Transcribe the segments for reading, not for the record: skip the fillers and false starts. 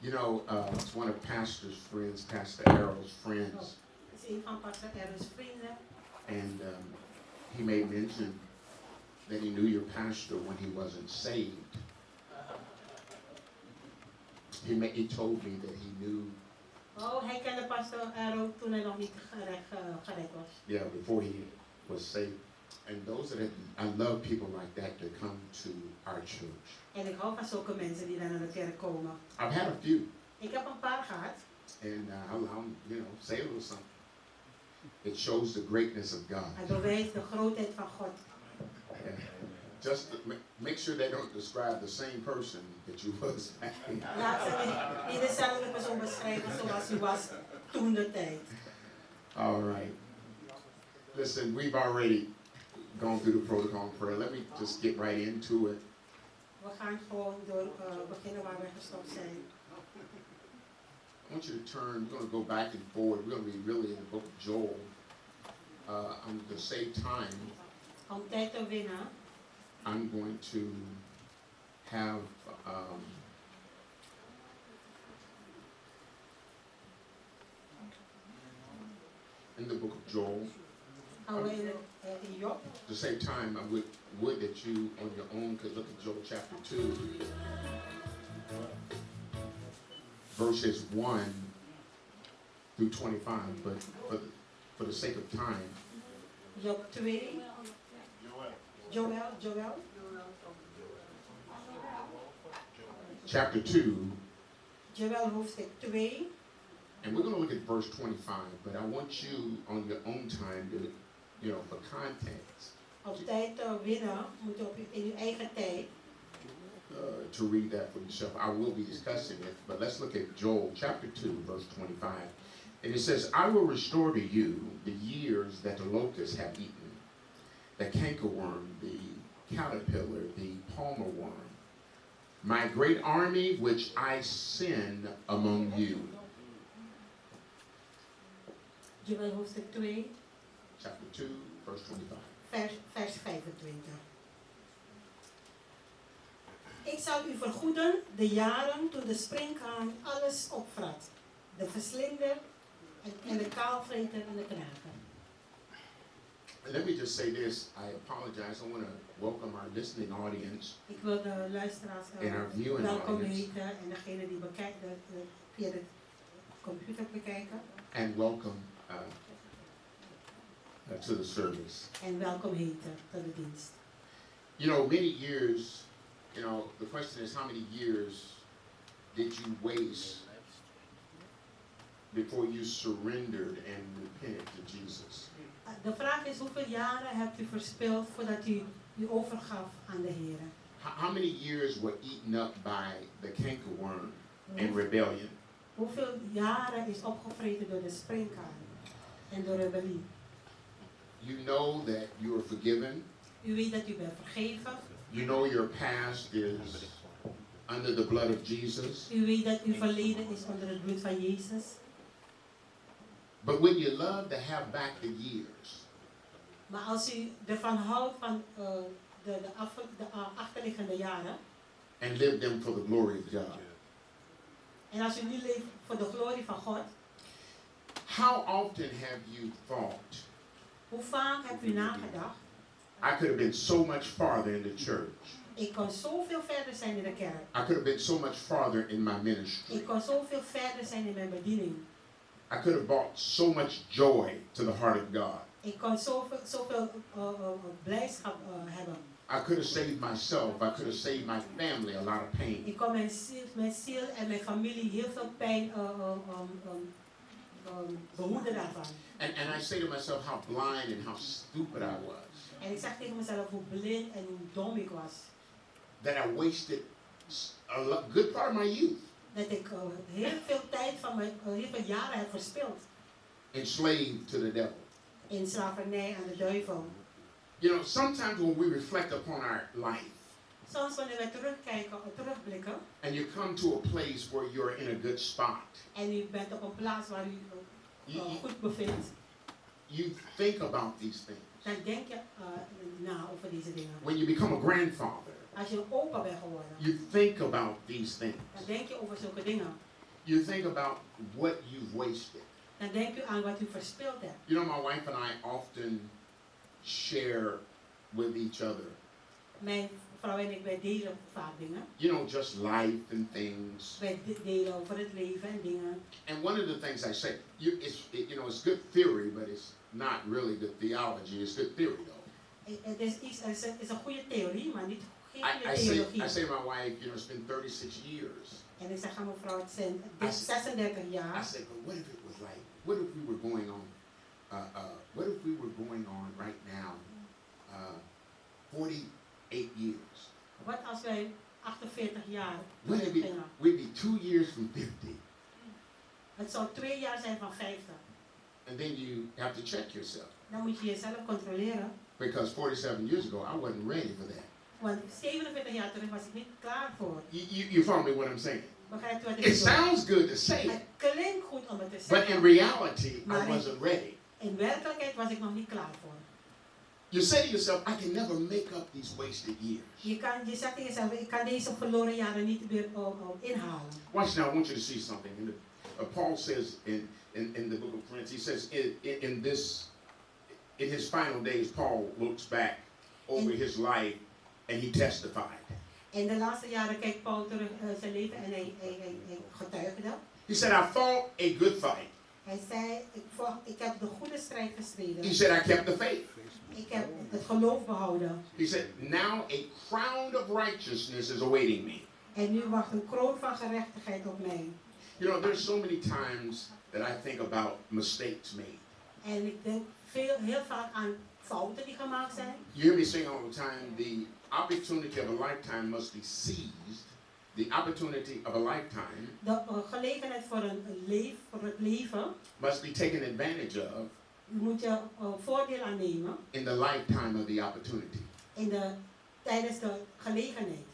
You know, it's one of Pastor's friends, Pastor Arrow's friends. Het is een van Pastor Erwin's vrienden. And he made mention that he knew your pastor when he wasn't saved. He told me that he knew. Oh, hij kende Pastor Erwin toen hij nog niet gered was. Yeah, before he was saved. And those that I love people like that to come to our church. En ik hou van zulke mensen die dan naar de kerk komen. I've had a few. Ik heb een paar gehad. And I'll say a little something. It shows the greatness of God. Het bewijst de grootheid van God. Yeah. Just to make sure they don't describe the same person that you was back then. Laat ze niet dezelfde persoon beschrijven zoals u was toen de tijd. All right. Listen, we've already gone through the protocol in prayer. Let me just get right into it. We gaan gewoon beginnen waar we gestopt zijn. I want you to turn, we're going to go back and forward. We're going to be really in the book of Joel. To save time, Om tijd te winnen, I'm going to have in the book of Joel. gaan we in Job. To save time, I would that you on your own could look at Joel chapter 2, verses 1 through 25, but for the sake of time. Job 2. Joel. Chapter 2. Joel hoofdstuk 2. And we're going to look at verse 25, but I want you on your own time to, for context. Om tijd te winnen, moet je in uw eigen tijd. To read that for yourself. I will be discussing it, but let's look at Joel chapter 2, verse 25. And it says, I will restore to you the years that the locusts have eaten, the cankerworm, the caterpillar, the palmer worm, my great army which I send among you. Joel hoofdstuk 2. Chapter 2, verse 25. Vers 25. Ik zal u vergoeden de jaren toen de springhaan alles opvrat. De verslinder en de kaalvreter en de knager. Let me just say this. I apologize. I want to welcome our listening audience. Ik wil de luisteraars welkom heten en degene die via de computer bekijken. And welcome to the service. En welkom heten tot de dienst. You know, many years, the question is how many years did you waste before you surrendered and repented to Jesus? De vraag is hoeveel jaren hebt u verspild voordat u u overgaf aan de Heer? How many years were eaten up by the cankerworm and rebellion? Hoeveel jaren is opgevreten door de springhaan en door rebellie? You know that you are forgiven. U weet dat u bent vergeven. You know your past is under the blood of Jesus. U weet dat uw verleden is onder het bloed van Jezus. But when you love to have back the years. Maar als u ervan houdt van de achterliggende jaren. And live them for the glory of God. En als u nu leeft voor de glorie van God. How often have you thought? Hoe vaak hebt u nagedacht? I could have been so much farther in the church. Ik kon zoveel verder zijn in de kerk. I could have been so much farther in my ministry. Ik kon zoveel verder zijn in mijn bediening. I could have brought so much joy to the heart of God. Ik kon zoveel blijdschap hebben. I could have saved myself. I could have saved my family a lot of pain. Ik kon mijn ziel en mijn familie heel veel pijn behoeden daarvan. And I say to myself how blind and how stupid I was. En ik zeg tegen mezelf hoe blind en hoe dom ik was. That I wasted a good part of my youth. Dat ik heel veel tijd van heel veel jaren heb verspild. Enslaved to the devil. In slavernij aan de duivel. You know, sometimes when we reflect upon our life. Soms wanneer we terugblikken. And you come to a place where you're in a good spot. En u bent op een plaats waar u goed bevindt. You think about these things. Dan denk je na over deze dingen. When you become a grandfather. Als je opa bent geworden, you think about these things. dan denk je over zulke dingen. You think about what you've wasted. Dan denk je aan wat u verspild hebt. You know, my wife and I often share with each other, Mijn vrouw en ik, wij delen vaak dingen. you know, just life and things. Wij delen over het leven en dingen. And one of the things I say, it's good theory, but it's not really good theology. It's good theory, though. Het is een goede theorie, maar niet geen I goede say theologie. to my wife, it's been 36 years. En ik zeg aan mijn vrouw, het zijn 36 I jaar. said, but what if it was like, what if we were going on, what if we were going on right now, 48 years? Wat als wij 48 jaar We'd gingen? be 2 years from 50. Het zou 2 jaar zijn van 50. And then you have to check yourself. Dan moet je jezelf controleren. Because 47 years ago, I wasn't ready for that. Want 47 jaar terug was ik niet klaar voor. You follow me what I'm saying? Begrijpt u wat ik It bedoel? sounds good to say Het it, klinkt goed om het te but in zeggen. reality, I Maar wasn't ready. in werkelijkheid was ik nog niet klaar voor. You say to yourself, I can never make up these wasted years. Je zegt tegen jezelf, ik kan deze verloren jaren niet weer inhalen. Watch now, I want you to see something. Paul says in the book of Corinthians, he says in his final days, Paul looks back over his life and he testified. In de laatste jaren kijkt Paul terug zijn leven en hij getuigde. He said, I fought a good fight. Hij zei, ik heb de goede strijd gestreden. He said, I kept the faith. Ik heb het geloof behouden. He said, now a crown of righteousness is awaiting me. En nu wacht een kroon van gerechtigheid op mij. You know, there's so many times that I think about mistakes made. En ik denk heel vaak aan fouten die gemaakt zijn. You hear me saying all the time, the opportunity of a lifetime must be seized. The opportunity of a lifetime De gelegenheid voor het leven must be taken advantage of moet je voordeel aan nemen in the lifetime of the opportunity. tijdens de gelegenheid.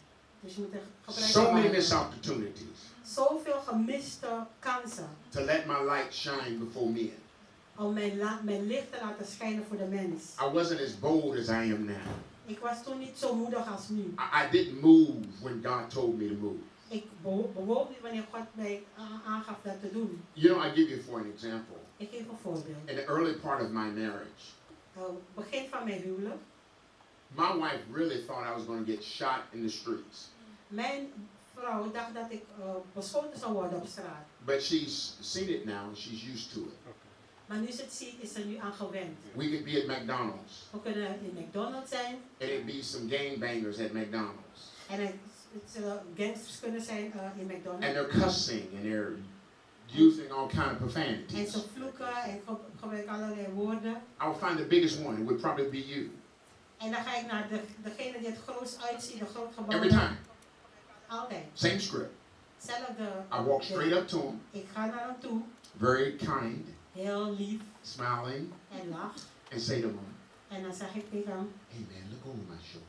Dus je moet er gebruik So van many maken. missed opportunities Zoveel gemiste kansen to let my light shine before men. om mijn licht te laten schijnen voor de mens. I wasn't as bold as I am now. Ik was toen niet zo moedig als nu. I didn't move when God told me to move. Ik bewoog niet wanneer God mij aangaf dat te doen. You know, I give you for an example. Ik geef een voorbeeld. In the early part of my marriage, Begin van mijn huwelijk. my wife really thought I was going to get shot in the streets. Mijn vrouw dacht dat ik beschoten zou worden op straat. But she's seen it now and she's used to it. Maar nu ze het ziet, is ze nu aan gewend. We could be at McDonald's We kunnen in McDonald's zijn. and it'd be some gangbangers at McDonald's. En het zullen gangsters kunnen zijn in McDonald's. And they're cussing and they're using all kind of En profanities. ze vloeken en gebruiken allerlei woorden. I would find the biggest one. It would probably be you. En dan ga ik naar degene die het grootst uitziet, de groot gebouw. Every time. Altijd. Same script. Hetzelfde. I walk straight up to him, Ik ga naar hem toe, very kind, heel lief smiling, en lach. and say to him, En dan zeg ik tegen hem, hey man, look over my shoulder.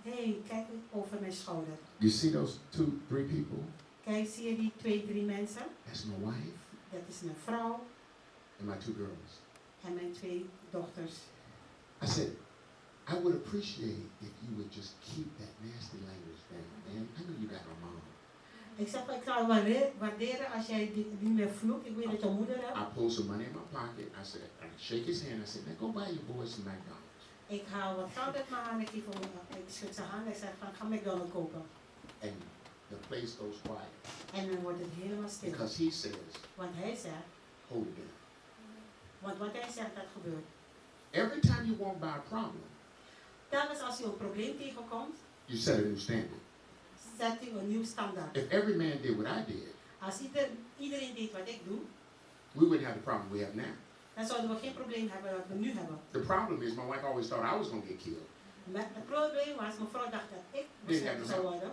hey, kijk over mijn schouder. You see those 2, 3 people? Kijk, zie je die 2, 3 mensen? That's my wife Dat is mijn vrouw and my 2 girls. en mijn 2 dochters. I said, I would appreciate if you would just keep that nasty language down, man. I know you got a mom. Ik zeg, ik zou waarderen als jij niet meer vloekt. Ik weet dat je moeder hebt. I pulled some money in my pocket. I said, I shake his hand. I said, now go buy your boys some McDonald's. Ik haal wat geld uit mijn hand, ik schud zijn hand en ik zeg van, ga McDonald's kopen. And the place goes quiet. En dan wordt het helemaal stil. Because he says, Want hij zegt, hold it down. want wat hij zegt, dat gebeurt. Every time you walk by a problem, Telkens als u een probleem tegenkomt, you set a new standard. zet u een nieuw standaard. If every man did what I did, Als iedereen deed wat ik doe, we wouldn't have the problem we have now. dan zouden we geen probleem hebben dat we nu hebben. The problem is my wife always thought I was going to get killed. Het probleem was, mijn vrouw dacht dat ik beschoten zou worden.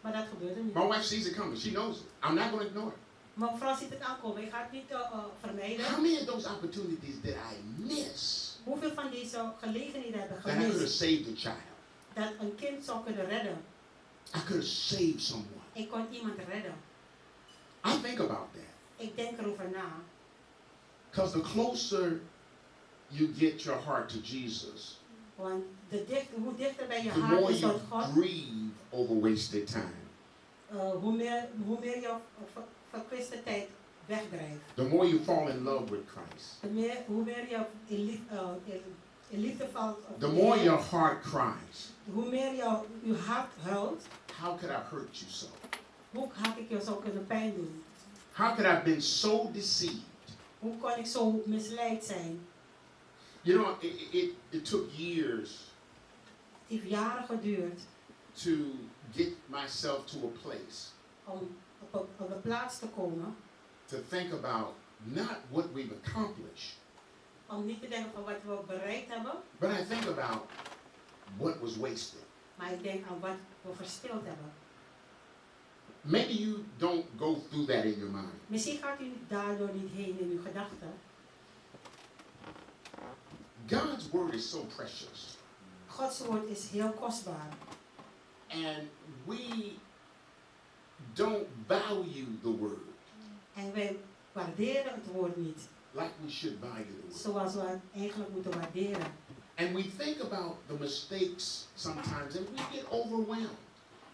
Maar dat gebeurde niet. My wife sees it coming. She knows it. I'm not going to ignore it. Mijn vrouw ziet het aankomen, ik ga het niet vermijden. How many of those opportunities did I miss Hoeveel van deze gelegenheden hebben that I could have gemist saved a child? dat een kind zou kunnen redden? I could have saved someone. Ik kon iemand redden. I think about that. Ik denk erover na. Because the closer you get your heart to Jesus, Want hoe dichter bij je the hart more is you tot God, grieve over wasted time. hoe meer je verkwiste tijd wegdrijft. The more you fall in love with Christ. Hoe meer je in liefde valt op The de more Heer, your heart cries. hoe meer je hart huilt. How could I hurt you so? Hoe had ik je zo kunnen pijn doen? How could I have been so deceived? Hoe kon ik zo misleid zijn? You know, it took years Het heeft jaren geduurd to get myself to a place om op een plaats te komen. to think about not what we've accomplished, Om niet te denken van wat we bereikt hebben, but I think about what was wasted. maar ik denk aan wat we verspild hebben. Maybe you don't go through that in your mind. Misschien gaat u daardoor niet heen in uw gedachten. God's word is so precious. Gods woord is heel kostbaar. And we don't value the word En wij waarderen het woord niet like we should value the word. zoals we het eigenlijk moeten waarderen. And we think about the mistakes sometimes and we get overwhelmed.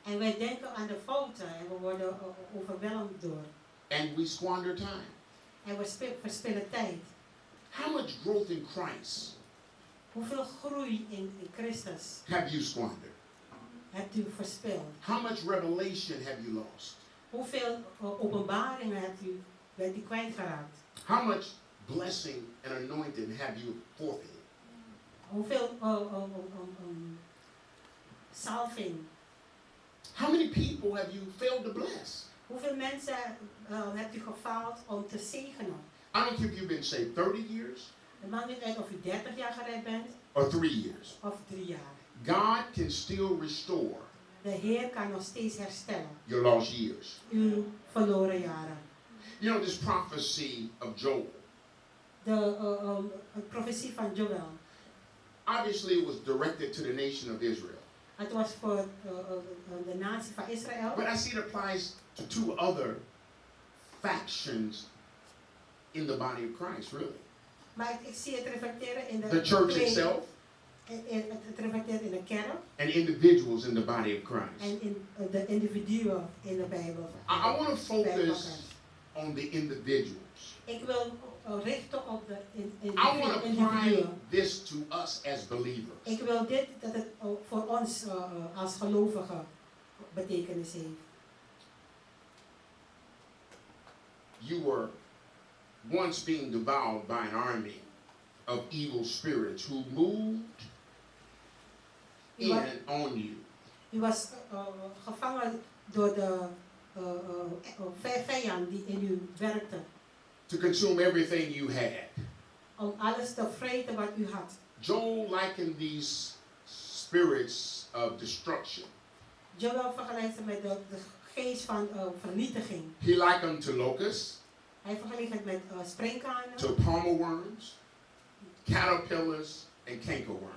En wij denken aan de fouten en we worden overweldigd door. And we squander time. En we verspillen tijd. How much growth in Christ Hoeveel groei in Christus have you squandered? hebt u verspild? How much revelation have you lost? Hoeveel openbaringen bent u kwijtgeraakt? How much blessing and anointing have you forfeited? Hoeveel salving? How many people have you failed to bless? Hoeveel mensen hebt u gefaald om te zegenen? I don't care if you've been saved 30 years Het maakt niet uit of u 30 jaar gered bent or 3 years. of 3 jaar. God can still restore De Heer kan nog steeds herstellen your lost years. uw verloren jaren. You know, this prophecy of Joel, De profetie van Joel. obviously it was directed to the nation of Israel. Het was voor de natie van Israël. But I see it applies to 2 other factions in the body of Christ, really. Maar ik zie het reflecteren in de The church twee- itself Het reflecteert in de kerk and individuals in the body of Christ. en in de individuen in de Bijbel. I want to focus on the individuals. Ik wil richten op de I want to apply individuen. this to us as believers. Ik wil dat het ook voor ons als gelovigen betekenis heeft. You were once being devoured by an army of evil spirits who moved in on you. U was gevangen door de vijand die in u werkte. To consume everything you had. Om alles te vreten wat u had. Joel likened these spirits of destruction. Joel vergelijkt ze met de geest van vernietiging. He likened them to locusts, Hij vergelijkt het met springkanen, to palmerworms, caterpillars, and cankerworms.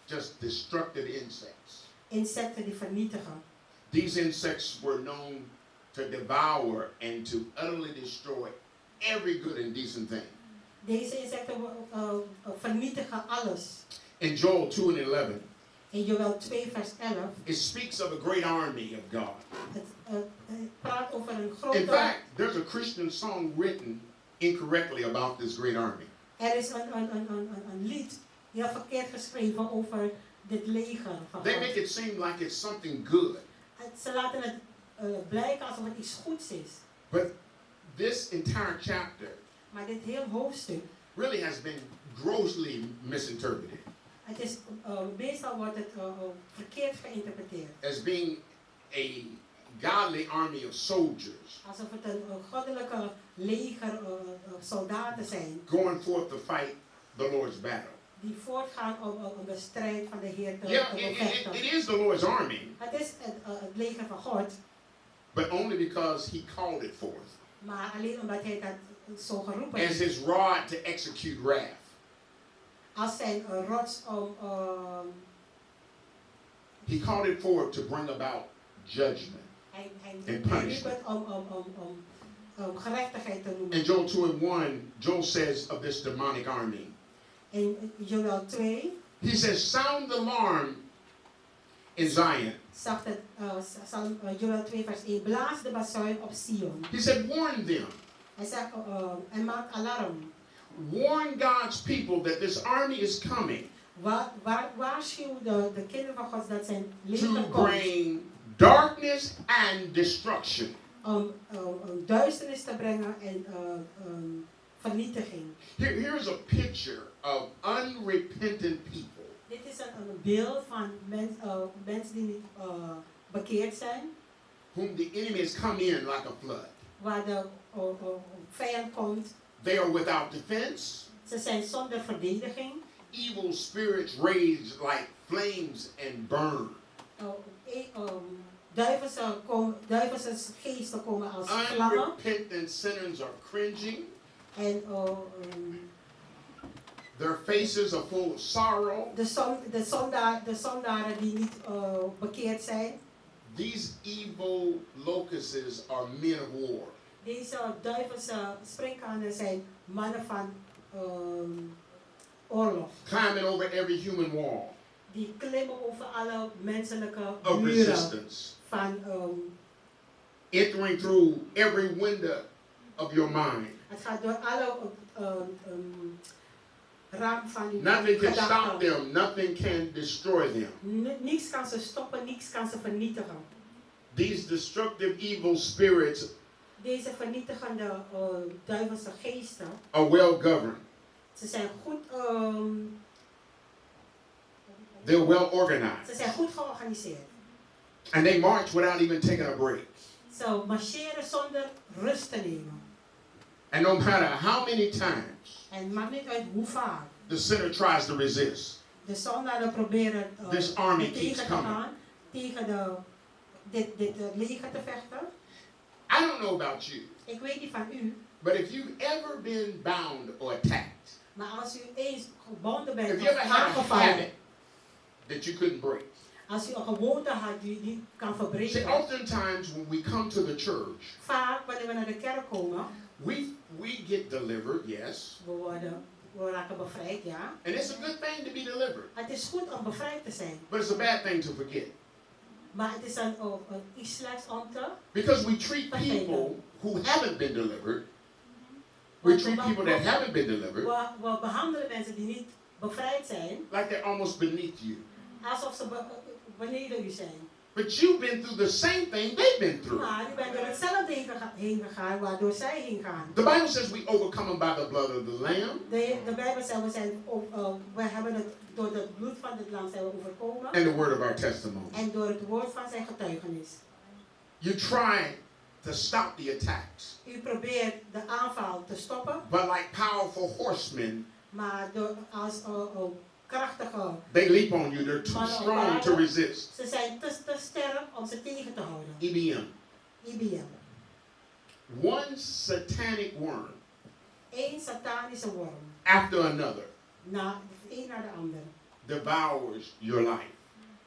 Just destructive insects. insecten die vernietigen. These insects were known to devour and to utterly destroy every good and decent thing. Deze insecten vernietigen alles. In Joel 2 and 11, In Joel 2 vers 11, it speaks of a great army of God. het praat over een In grote... fact, there's a Christian song written incorrectly about this great army. Er is een lied heel verkeerd geschreven over dit leger van They God. make it seem like it's something good. Ze laten het blijken alsof het iets goeds is. But this entire chapter Maar dit heel hoofdstuk, really has been grossly misinterpreted het is, meestal wordt het verkeerd geïnterpreteerd. as being a godly army of soldiers Alsof het een goddelijke leger soldaten zijn going forth to fight the Lord's battle. die voortgaan om de strijd van de Heer te Yeah, bevechten. it is the Lord's army, Het is het leger van God, but only because He called it forth maar alleen omdat hij dat zo geroepen as heeft. His rod to execute wrath. Als zijn rots om He called it forth to bring about judgment. hij And riep punishment. het om gerechtigheid te noemen. In Joel 2 and 1, Joel says of this demonic army, In Joel 2, He says, sound the alarm in Zion. Zegt het, Joel 2 vers 1, blaas de bazuin op Sion. He said, warn them. Hij zegt, en maak alarm. Warn God's people that this army is coming Waarschuw de kinderen van God dat zijn leger to komt. bring darkness and destruction. Om duisternis te brengen en vernietiging. Here's a picture of unrepentant people Dit is een beeld van mensen die niet bekeerd zijn. whom the enemy has come in like a flood. Waar de vijand komt. They are without defense. Ze zijn zonder verdediging. Evil spirits rage like flames and burn. Duivelse geesten komen als vlammen. Unrepentant sinners are cringing. En Their faces are full of sorrow. de zondaren die niet bekeerd zijn. These evil locusts are men of war. Deze duivelse sprinkhanen zijn mannen van oorlog. Climbing over every human wall Die klimmen over alle menselijke of muren. resistance. Van, Entering through every window of your mind. het gaat door alle raam van uw Nothing can stop gedachten. them. Nothing can destroy them. Niks kan ze stoppen, niks kan ze vernietigen. These destructive evil spirits Deze vernietigende duivelse geesten, are well governed. ze zijn goed, They're well organized. ze zijn goed georganiseerd. And they march without even taking a break. Ze marcheren zonder rust te nemen. And no matter how many times En het maakt niet uit hoe vaak. the sinner tries to resist, De zondaren proberen this army tegen keeps te coming. gaan, tegen dit leger te vechten. I don't know about you, Ik weet niet van u, but if you've ever been bound or attacked, maar als u eens gebonden bent if of you ever had a aangevallen, habit that you couldn't break. als u een gewoonte had die u niet kan See, verbreken. oftentimes when we come to the church, Vaak wanneer we naar de kerk komen, we get delivered, yes. we raken bevrijd, ja. And it's a good thing to be delivered, Het is goed om bevrijd te zijn, but it's a bad thing to forget. maar het is iets slechts om te. Because we treat people who haven't been delivered, we treat people that haven't been delivered We behandelen mensen die niet bevrijd zijn, like they're almost beneath you. alsof ze beneden u zijn. But you've been through the same thing they've been through. Maar u bent door hetzelfde heen gegaan, waardoor zij heen gaan. The Bible says we overcome them by the blood of the Lamb De Bijbel zegt, we hebben het door het bloed van dit land zijn we overkomen. and the word of our testimony. En door het woord van zijn getuigenis. You try to stop the attacks, U probeert de aanval te stoppen, but like powerful horsemen, maar als krachtige, they leap on you. They're too strong to resist. ze zijn te sterk om ze tegen te houden. EBM. One satanic worm Eén satanische worm, after another één na de ander, devours your life.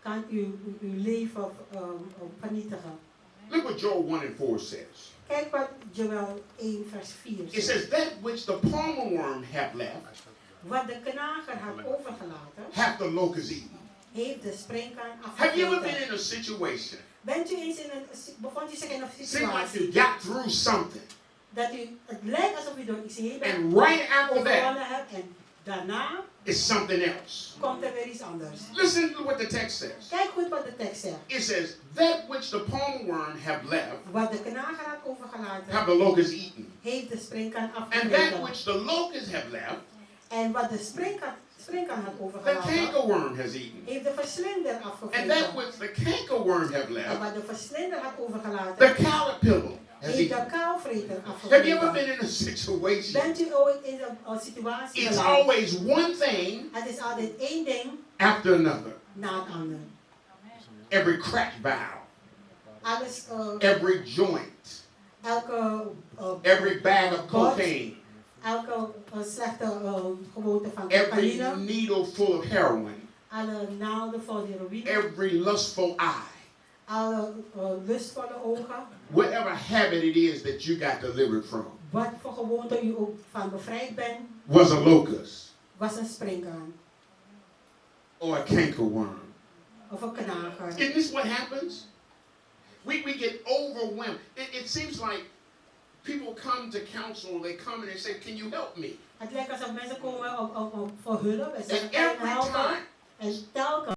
kan uw leven vernietigen. Look what Joel 1 and 4 says. Kijk wat Joel 1 vers 4 It zegt. says, that which the palmer worm hath left, Wat de knager had overgelaten, hath the locust eaten. heeft de springkaan Have you ever been afgegeten. in a situation, Bent u eens bevond u zich in een seemed like you situatie got through something, dat het lijkt alsof u door iets heen bent and right after that, overwonnen hebt en daarna it's something else? komt er weer iets anders. Listen to what the text says. Kijk goed wat de tekst zegt. It says, that which the palmer worm hath left, Wat de knager had overgelaten, have the locust eaten. heeft de springkaan And that afgegeten. which the locust have left, En wat de springkaan had the overgelaten, cankerworm has eaten. heeft de verslinder And that afgegeten. which the cankerworm have En left, wat de verslinder had the overgelaten, caterpillar has heeft de eaten. kaalvreter Have you ever afgegeten. been in a situation? Bent u ooit in een situatie It's beland? always one thing Het is altijd één ding after another. na het andere. Every crack valve, Alles, every joint, elke every bag of bot, cocaine, elke slechte gewoonte van every cocaïne, needle full of heroin, alle naalden van heroïne, every lustful eye, alle lustvolle ogen, whatever habit it is that you got delivered from, wat voor gewoonte u ook van bevrijd bent, was a locust. was een springkaan. or a cankerworm. of een knager. Isn't this what happens? We get overwhelmed. It seems like people come to counsel, they come and they say, can you help me? Het lijkt alsof mensen komen voor hulp en And zeggen, kan je me every helpen? time En telkens